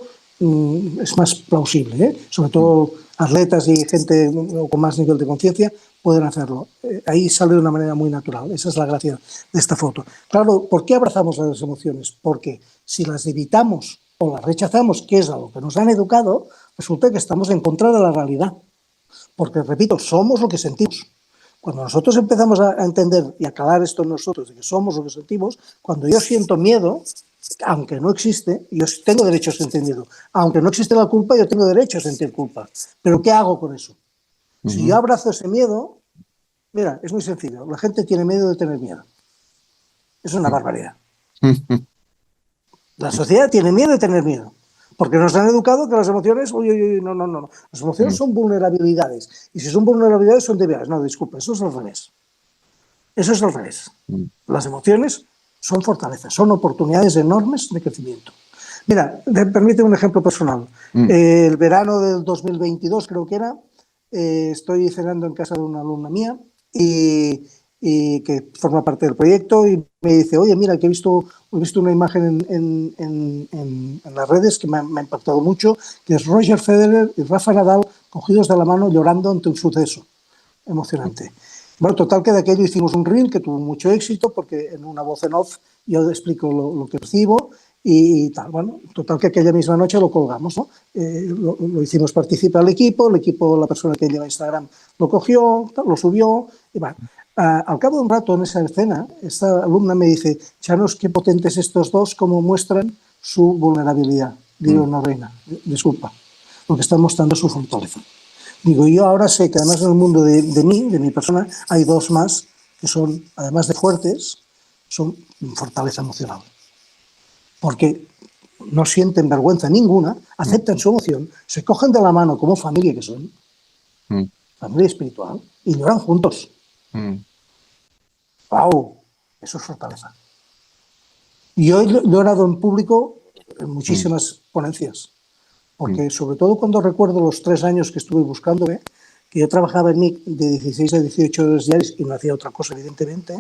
es más plausible, ¿eh? Sobre mm, todo atletas y gente con más nivel de conciencia pueden hacerlo. Ahí sale de una manera muy natural. Esa es la gracia de esta foto. Claro, ¿por qué abrazamos las emociones? Porque si las evitamos o las rechazamos, que es a lo que nos han educado, resulta que estamos en contra de la realidad. Porque, repito, somos lo que sentimos. Cuando nosotros empezamos a entender y a calar esto en nosotros, de que somos lo que sentimos, cuando yo siento miedo, aunque no existe, yo tengo derecho a sentir miedo. Aunque no existe la culpa, yo tengo derecho a sentir culpa. Pero ¿qué hago con eso? Si yo ujú, abrazo ese miedo, mira, es muy sencillo. La gente tiene miedo de tener miedo. Es una barbaridad. mm, La sociedad tiene miedo de tener miedo. Porque nos han educado que las emociones, uy, uy, uy, no, no, no. Las emociones mm, son vulnerabilidades. Y si son vulnerabilidades, son debilidades. No, disculpa, eso es al revés. Eso es al revés. mm, Las emociones son fortalezas, son oportunidades enormes de crecimiento. Mira, permíteme un ejemplo personal. mm, El verano del 2022, creo que era, estoy cenando en casa de una alumna mía y que forma parte del proyecto y me dice, oye, mira, que he visto una imagen en las redes que me ha impactado mucho, que es Roger Federer y Rafa Nadal cogidos de la mano llorando ante un suceso emocionante. Bueno, total que de aquello hicimos un reel que tuvo mucho éxito porque en una voz en off yo explico lo que recibo y tal. Bueno, total que aquella misma noche lo colgamos, ¿no? Lo hicimos participar al equipo, el equipo, la persona que lleva Instagram lo cogió, lo subió y bueno. Al cabo de un rato en esa escena, esta alumna me dice, Chanos, qué potentes estos dos, cómo muestran su vulnerabilidad. Digo, mm, no, reina, disculpa, porque están mostrando su fortaleza. Digo, yo ahora sé que además en el mundo de mi persona, hay dos más que son, además de fuertes, son fortaleza emocional. Porque no sienten vergüenza ninguna, aceptan mm, su emoción, se cogen de la mano como familia que son, mm, familia espiritual, y lloran juntos. mm, ¡Wow! Eso es fortaleza. Y yo he llorado en público en mm, muchísimas ponencias. mm, Porque sobre todo cuando recuerdo los 3 años que estuve buscándome, que yo trabajaba en mí de 16 a 18 horas diarias y no hacía otra cosa, evidentemente,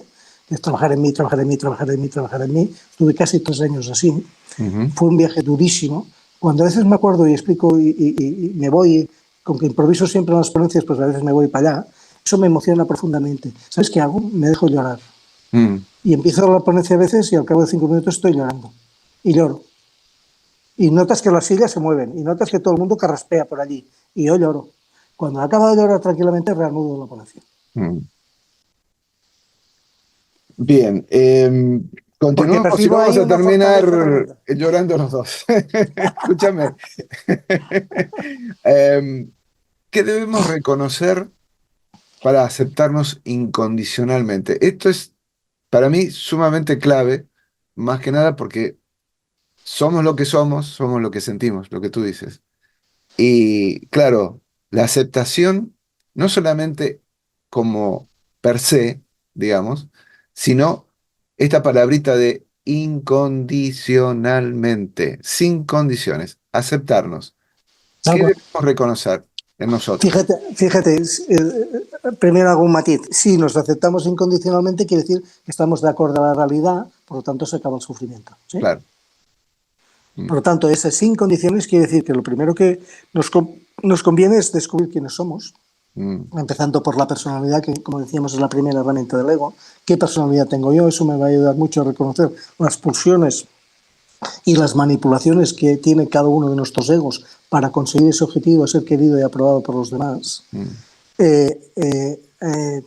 que es trabajar en mí, trabajar en mí, trabajar en mí, trabajar en mí. Estuve casi 3 años así. ujú, Fue un viaje durísimo. Cuando a veces me acuerdo y explico y me voy, con que improviso siempre en las ponencias, pues a veces me voy para allá, eso me emociona profundamente. ¿Sabes qué hago? Me dejo llorar. mm. Y empiezo la ponencia a veces y al cabo de 5 minutos estoy llorando. Y lloro. Y notas que las sillas se mueven y notas que todo el mundo carraspea por allí. Y yo lloro. Cuando acaba de llorar tranquilamente, reanudo la ponencia. Mm. Bien, Porque continuamos y percibo vamos ahí a una fortaleza terminar tremenda. llorando los dos. Escúchame. Em, ¿Qué debemos reconocer para aceptarnos incondicionalmente? Esto es para mí sumamente clave, más que nada porque somos lo que sentimos, lo que tú dices. Y claro, la aceptación no solamente como per se, digamos, sino esta palabrita de incondicionalmente, sin condiciones, aceptarnos. Tal ¿Qué cual. debemos reconocer en nosotros? Fíjate, primero hago un matiz. Si nos aceptamos incondicionalmente, quiere decir que estamos de acuerdo a la realidad, por lo tanto se acaba el sufrimiento. ¿Sí? Claro. mm, Por lo tanto, ese sin condiciones quiere decir que lo primero que nos conviene es descubrir quiénes somos, mm, empezando por la personalidad, que como decíamos es la primera herramienta del ego. ¿Qué personalidad tengo yo? Eso me va a ayudar mucho a reconocer las pulsiones y las manipulaciones que tiene cada uno de nuestros egos para conseguir ese objetivo de ser querido y aprobado por los demás. mm,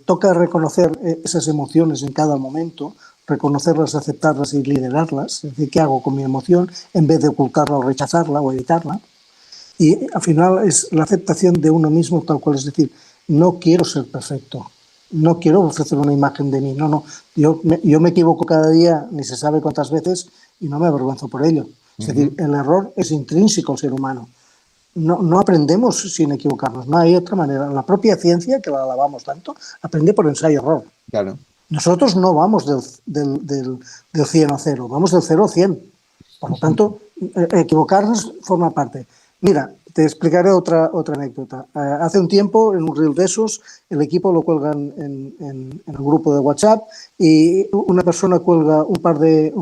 Toca reconocer esas emociones en cada momento, reconocerlas, aceptarlas y liderarlas. Es decir, ¿qué hago con mi emoción en vez de ocultarla o rechazarla o evitarla? Y al final es la aceptación de uno mismo tal cual, es decir, no quiero ser perfecto, no quiero ofrecer una imagen de mí, no, yo me equivoco cada día, ni se sabe cuántas veces, y no me avergüenzo por ello. Es decir, ujú. el error es intrínseco al ser humano. No aprendemos sin equivocarnos, no hay otra manera. La propia ciencia, que la alabamos tanto, aprende por ensayo-error. Claro, Nosotros no vamos del 100 a 0, vamos del 0 a 100. Por lo tanto, equivocarnos forma parte. Mira, te explicaré otra anécdota. Hace un tiempo, en un reel de esos, el equipo lo cuelgan en el grupo de WhatsApp y una persona cuelga un par de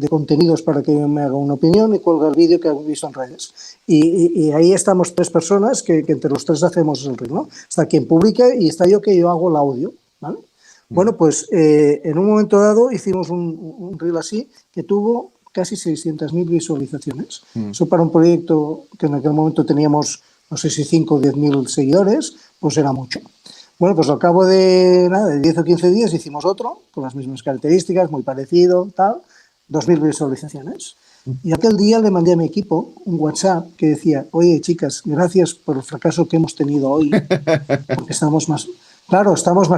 contenidos para que yo me haga una opinión y cuelga el vídeo que han visto en redes. Y ahí estamos tres personas que entre los tres hacemos el reel, ¿no? Está quien publica y está yo que yo hago el audio, ¿vale? mm, Bueno, pues en un momento dado hicimos un reel así que tuvo casi 600.000 visualizaciones. mm, Eso para un proyecto que en aquel momento teníamos, no sé si 5 o 10.000 seguidores, pues era mucho. Bueno, pues al cabo de 10 o 15 días hicimos otro, con las mismas características, muy parecido, tal, 2.000 visualizaciones. Y aquel día le mandé a mi equipo un WhatsApp que decía, oye chicas, gracias por el fracaso que hemos tenido hoy, porque estamos más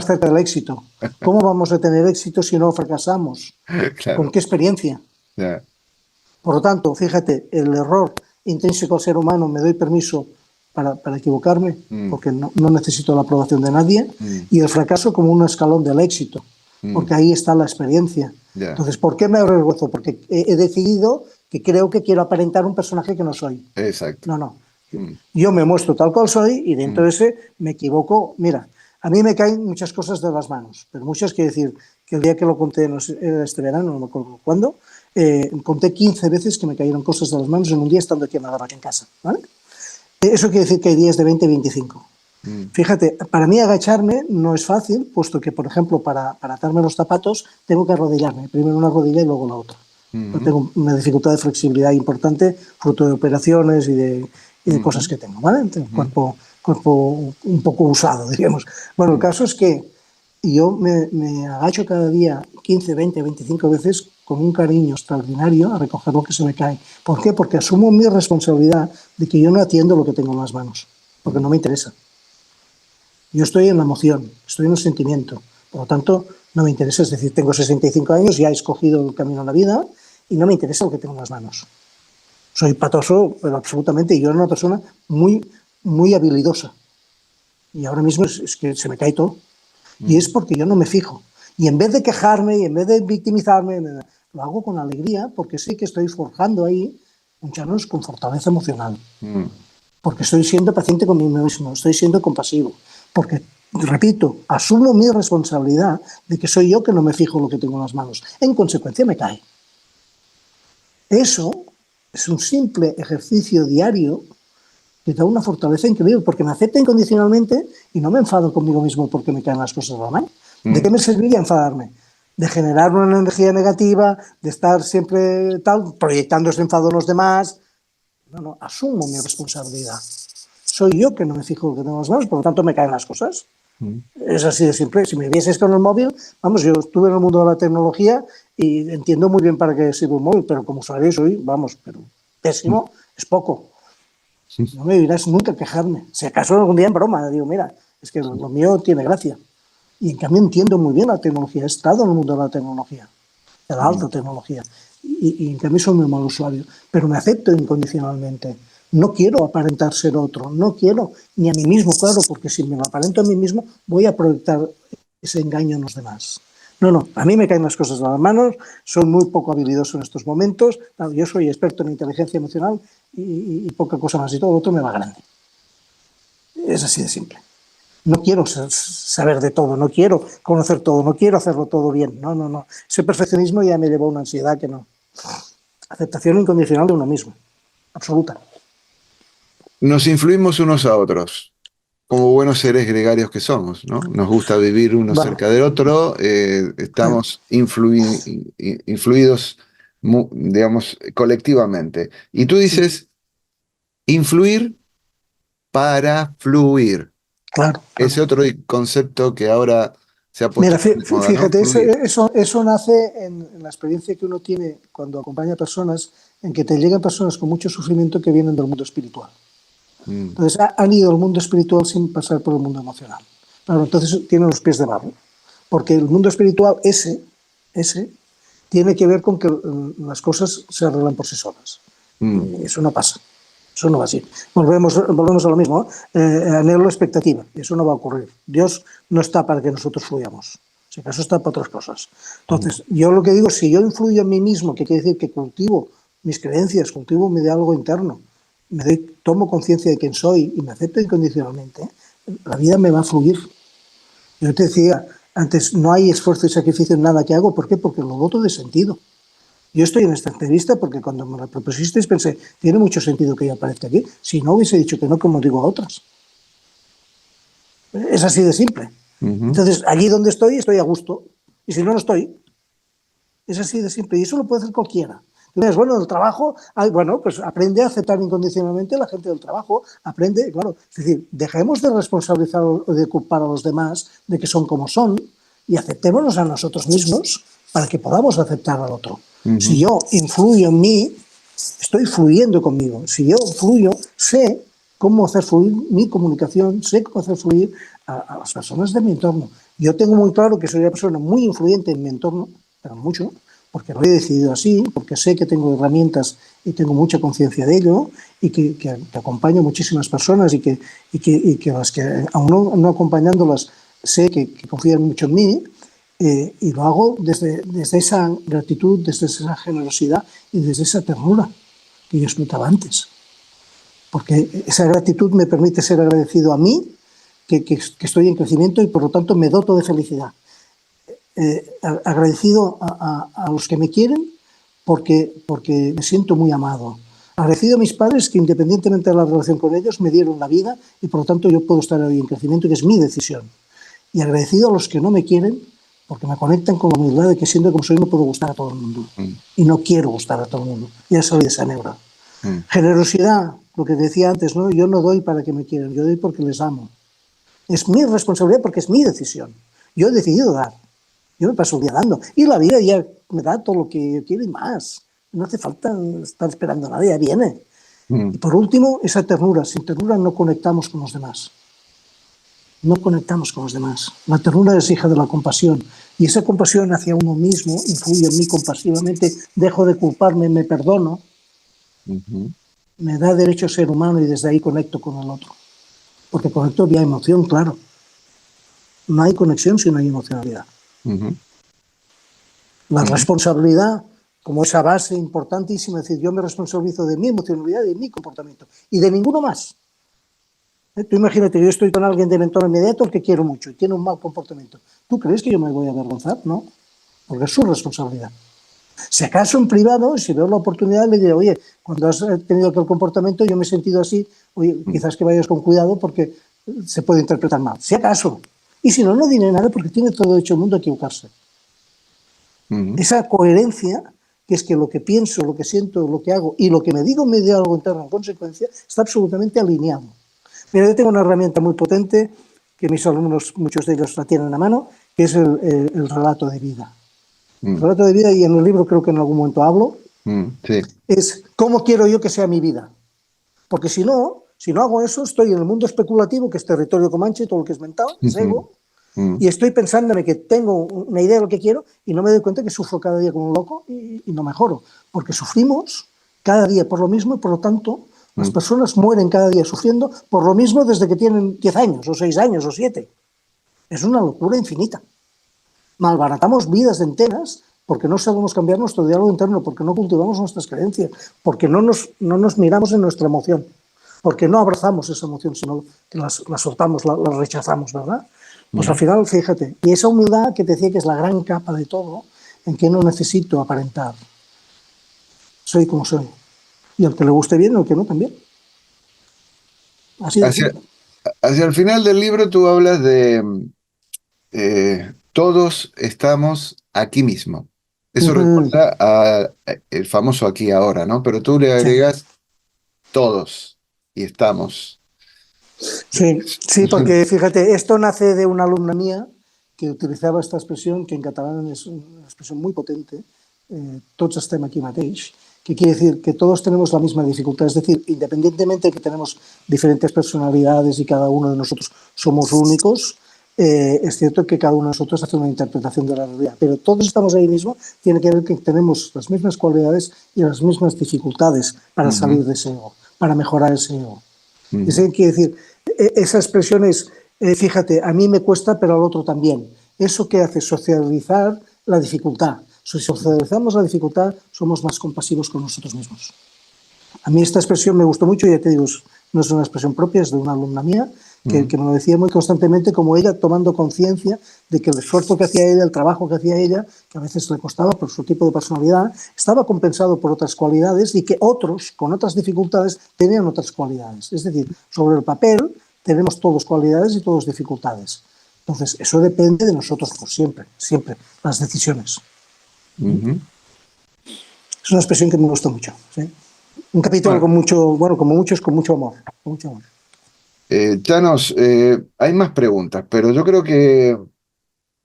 cerca del éxito. ¿Cómo vamos a tener éxito si no fracasamos? ¿Con claro, qué experiencia? ya, Por lo tanto, fíjate, el error intrínseco al ser humano, me doy permiso para equivocarme, mm, porque no necesito la aprobación de nadie, mm, y el fracaso como un escalón del éxito, mm, porque ahí está la experiencia. ya, Entonces, ¿por qué me avergüenzo? Porque he decidido que creo que quiero aparentar un personaje que no soy. exacto. No. Mm, Yo me muestro tal cual soy y dentro mm, de ese me equivoco. Mira, a mí me caen muchas cosas de las manos, pero muchas, quiero decir, que el día que lo conté, no sé, era este verano, no me acuerdo cuándo, conté 15 veces que me cayeron cosas de las manos en un día estando aquí en la barraca en casa, ¿vale? Eso quiere decir que hay días de 20 y 25. mm, Fíjate, para mí agacharme no es fácil, puesto que, por ejemplo, para atarme los zapatos tengo que arrodillarme, primero una rodilla y luego la otra. Yo mm, tengo una dificultad de flexibilidad importante, fruto de operaciones y de cosas mm, que tengo, ¿vale? Tengo mm, cuerpo un poco usado, diríamos. Bueno, el mm, caso es que yo me agacho cada día 15, 20, 25 veces con un cariño extraordinario a recoger lo que se me cae. ¿Por qué? Porque asumo mi responsabilidad de que yo no atiendo lo que tengo en las manos, porque mm, no me interesa. Yo estoy en la emoción, estoy en el sentimiento. Por lo tanto, no me interesa. Es decir, tengo 65 años, ya he escogido el camino a la vida y no me interesa lo que tengo en las manos. Soy patoso, pero absolutamente. Yo era una persona muy habilidosa. Y ahora mismo es que se me cae todo. Y es mm, porque yo no me fijo. Y en vez de quejarme y en vez de victimizarme, lo hago con alegría porque sé que estoy forjando ahí un chanos con fortaleza emocional. mm, Porque estoy siendo paciente con mí mismo, estoy siendo compasivo. Porque, repito, asumo mi responsabilidad de que soy yo que no me fijo lo que tengo en las manos. En consecuencia, me cae. Eso es un simple ejercicio diario que da una fortaleza increíble, porque me acepta incondicionalmente y no me enfado conmigo mismo porque me caen las cosas de la mano. ¿De qué mm, me serviría enfadarme? De generar una energía negativa, de estar siempre tal, proyectando ese enfado en los demás. No, asumo mi responsabilidad. Soy yo que no me fijo lo que tengo en las manos, por lo tanto me caen las cosas. mm, Es así de simple. Si me vieses con el móvil, vamos, yo estuve en el mundo de la tecnología y entiendo muy bien para qué sirve un móvil, pero como usuario soy, vamos, pero mm, pésimo, es poco. No me dirás nunca quejarme. Si acaso algún día en broma, digo, mira, es que lo mío tiene gracia. Y en cambio entiendo muy bien la tecnología, he estado en el mundo de la tecnología, de la mm, alta tecnología, y en cambio soy muy mal usuario, pero me acepto incondicionalmente. No quiero aparentar ser otro, no quiero ni a mí mismo, claro, porque si me lo aparento a mí mismo voy a proyectar ese engaño en los demás. No, a mí me caen las cosas de las manos, soy muy poco habilidoso en estos momentos, yo soy experto en inteligencia emocional y poca cosa más, y todo lo otro me va grande. Es así de simple. No quiero saber de todo, no quiero conocer todo, no quiero hacerlo todo bien. No. Ese perfeccionismo ya me llevó a una ansiedad que no. Aceptación incondicional de uno mismo, absoluta. Nos influimos unos a otros, como buenos seres gregarios que somos, ¿no? Nos gusta vivir uno Bueno, cerca del otro, estamos influidos, digamos, colectivamente. Y tú sí, dices, influir para fluir. claro, claro. Ese otro concepto que ahora se ha Mira, puesto de moda, ¿no? fíjate, Fluir. eso nace en la experiencia que uno tiene cuando acompaña a personas, en que te llegan personas con mucho sufrimiento que vienen del mundo espiritual. Mm, Entonces han ido al mundo espiritual sin pasar por el mundo emocional. Claro, entonces tienen los pies de barro. Porque el mundo espiritual, ese tiene que ver con que las cosas se arreglan por sí solas. mm, Y eso no pasa. Eso no va así. Volvemos a lo mismo. Anhelo expectativa. Eso no va a ocurrir. Dios no está para que nosotros fluyamos. Si acaso está para otras cosas. mm, Entonces, yo lo que digo, si yo influyo en mí mismo, que quiere decir que cultivo mis creencias, cultivo mi diálogo interno, tomo conciencia de quién soy y me acepto incondicionalmente, la vida me va a fluir. Yo te decía antes, no hay esfuerzo y sacrificio en nada que hago. ¿Por qué? Porque lo doto de sentido. Yo estoy en esta entrevista porque cuando me la propusisteis pensé, tiene mucho sentido que yo aparezca aquí. Si no, hubiese dicho que no, como digo a otras. Es así de simple. ujú. Entonces, allí donde estoy a gusto. Y si no, no estoy. Es así de simple. Y eso lo puede hacer cualquiera. Entonces, bueno, el trabajo, bueno, pues aprende a aceptar incondicionalmente a la gente del trabajo. Aprende, claro. Es decir, dejemos de responsabilizar o de culpar a los demás de que son como son y aceptémonos a nosotros mismos para que podamos aceptar al otro. Si Ujú, yo influyo en mí, estoy fluyendo conmigo. Si yo fluyo, sé cómo hacer fluir mi comunicación, sé cómo hacer fluir a las personas de mi entorno. Yo tengo muy claro que soy una persona muy influyente en mi entorno, pero mucho, porque lo he decidido así, porque sé que tengo herramientas y tengo mucha conciencia de ello, y que acompaño a muchísimas personas y que las que, aún no acompañándolas, sé que confían mucho en mí, y lo hago desde esa gratitud, desde esa generosidad y desde esa ternura que yo explicaba antes. Porque esa gratitud me permite ser agradecido a mí, que estoy en crecimiento y por lo tanto me doto de felicidad. Agradecido a los que me quieren porque me siento muy amado. Agradecido a mis padres que independientemente de la relación con ellos me dieron la vida y por lo tanto yo puedo estar hoy en crecimiento, que es mi decisión. Y agradecido a los que no me quieren porque me conectan con la humildad de que siendo como soy no puedo gustar a todo el mundo. mm, Y no quiero gustar a todo el mundo. Ya salí de esa negra. mm, Generosidad, lo que decía antes, ¿no? Yo no doy para que me quieran, yo doy porque les amo. Es mi responsabilidad porque es mi decisión. Yo he decidido dar. Yo me paso el día dando. Y la vida ya me da todo lo que yo quiero y más. No hace falta estar esperando a nadie, ya viene. Y mm. por último, esa ternura. Sin ternura no conectamos con los demás. No conectamos con los demás. La ternura es hija de la compasión. Y esa compasión hacia uno mismo influye en mí compasivamente. Dejo de culparme, me perdono. Ujú, Me da derecho a ser humano y desde ahí conecto con el otro. Porque conecto vía emoción, claro. No hay conexión si no hay emocionalidad. ujú, La ujú, responsabilidad como esa base importantísima, es decir, yo me responsabilizo de mi emocionalidad y de mi comportamiento y de ninguno más. Tú imagínate, yo estoy con alguien del entorno inmediato al que quiero mucho y tiene un mal comportamiento. ¿Tú crees que yo me voy a avergonzar? No, porque es su responsabilidad. Si acaso en privado, si veo la oportunidad, le diré, oye, cuando has tenido aquel comportamiento, yo me he sentido así, oye, mm, quizás que vayas con cuidado porque se puede interpretar mal. Si acaso. Y si no, no diré nada porque tiene todo derecho el mundo a equivocarse. ujú, Esa coherencia, que es que lo que pienso, lo que siento, lo que hago y lo que me digo en mi diálogo interno en consecuencia, está absolutamente alineado. Mira, yo tengo una herramienta muy potente que mis alumnos, muchos de ellos la tienen a mano, que es el relato de vida. El mm, relato de vida, y en el libro creo que en algún momento hablo, sí. es cómo quiero yo que sea mi vida. Porque si no hago eso, estoy en el mundo especulativo, que es territorio comanche, todo lo que es mental, es Ujú, ego, mm, y estoy pensándome que tengo una idea de lo que quiero y no me doy cuenta que sufro cada día como un loco y no mejoro. Porque sufrimos cada día por lo mismo y por lo tanto las mm, personas mueren cada día sufriendo por lo mismo desde que tienen 10 años o 6 años o 7. Es una locura infinita. Malbaratamos vidas enteras porque no sabemos cambiar nuestro diálogo interno, porque no cultivamos nuestras creencias, porque no nos miramos en nuestra emoción, porque no abrazamos esa emoción, sino que la soltamos, la rechazamos, ¿verdad? Pues al mm, final, fíjate, y esa humildad que te decía que es la gran capa de todo, en que no necesito aparentar. soy como soy. Y al que le guste bien, al que no también. Así de Hacia, simple. hacia el final del libro tú hablas de todos estamos aquí mismo. Eso Ujú. recuerda a el famoso aquí y ahora, ¿no? Pero tú le Sí. agregas todos y estamos. Sí, sí, porque fíjate, esto nace de una alumna mía que utilizaba esta expresión, que en catalán es una expresión muy potente, tots estem aquí mateix, que quiere decir que todos tenemos la misma dificultad, es decir, independientemente de que tenemos diferentes personalidades y cada uno de nosotros somos únicos, es cierto que cada uno de nosotros hace una interpretación de la realidad, pero todos estamos ahí mismo, tiene que ver que tenemos las mismas cualidades y las mismas dificultades para salir Ujú, de ese ego, para mejorar ese ego. ujú, Eso quiere decir, esa expresión es, fíjate, a mí me cuesta, pero al otro también. Eso que hace socializar la dificultad. Si socializamos la dificultad, somos más compasivos con nosotros mismos. A mí esta expresión me gustó mucho, ya te digo, no es una expresión propia, es de una alumna mía ujú. que me lo decía muy constantemente, como ella tomando conciencia de que el esfuerzo que hacía ella, el trabajo que hacía ella, que a veces le costaba por su tipo de personalidad, estaba compensado por otras cualidades y que otros, con otras dificultades, tenían otras cualidades. Es decir, sobre el papel tenemos todos cualidades y todos dificultades. Entonces, eso depende de nosotros por siempre, siempre, las decisiones. Ujú. Es una expresión que me gusta mucho. ¿Sí? Un capítulo Bueno, con mucho, bueno, como muchos, con mucho amor. Con mucho amor. Chanos, hay más preguntas, pero yo creo que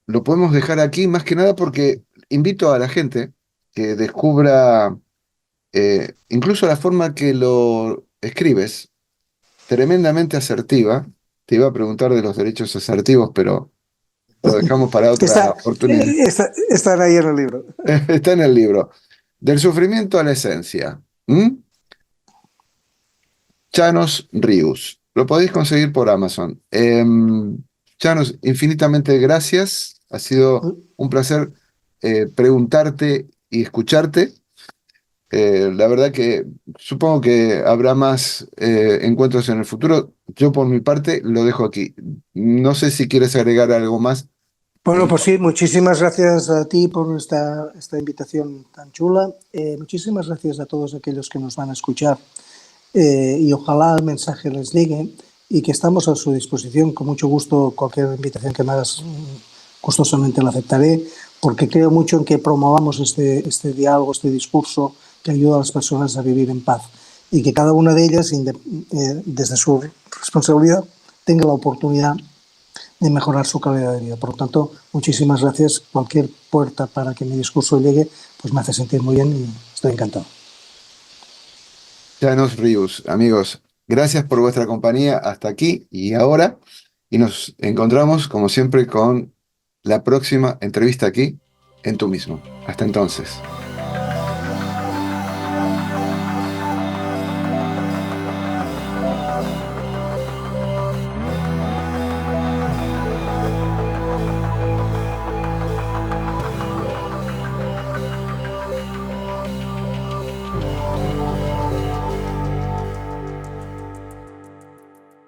lo podemos dejar aquí más que nada porque invito a la gente que descubra incluso la forma que lo escribes, tremendamente asertiva. Te iba a preguntar de los derechos asertivos, pero lo dejamos para Que otra oportunidad. están ahí en el libro. Está en el libro. Del sufrimiento a la esencia. ¿Mm? Chanos Rius. Lo podéis conseguir por Amazon. Chanos, infinitamente gracias. Ha sido un placer preguntarte y escucharte. La verdad que supongo que habrá más encuentros en el futuro. Yo por mi parte lo dejo aquí. No sé si quieres agregar algo más. Bueno, En- pues sí, muchísimas gracias a ti por esta invitación tan chula. Muchísimas gracias a todos aquellos que nos van a escuchar y ojalá el mensaje les llegue y que estamos a su disposición. Con mucho gusto, cualquier invitación que me hagas, gustosamente la aceptaré, porque creo mucho en que promovamos este diálogo, este discurso que ayuda a las personas a vivir en paz y que cada una de ellas, desde su responsabilidad, tenga la oportunidad de mejorar su calidad de vida. Por lo tanto, muchísimas gracias. Cualquier puerta para que mi discurso llegue, pues me hace sentir muy bien y estoy encantado. Chanos Rius, amigos, gracias por vuestra compañía hasta aquí y ahora. Y nos encontramos, como siempre, con la próxima entrevista aquí en Tú mismo. Hasta entonces.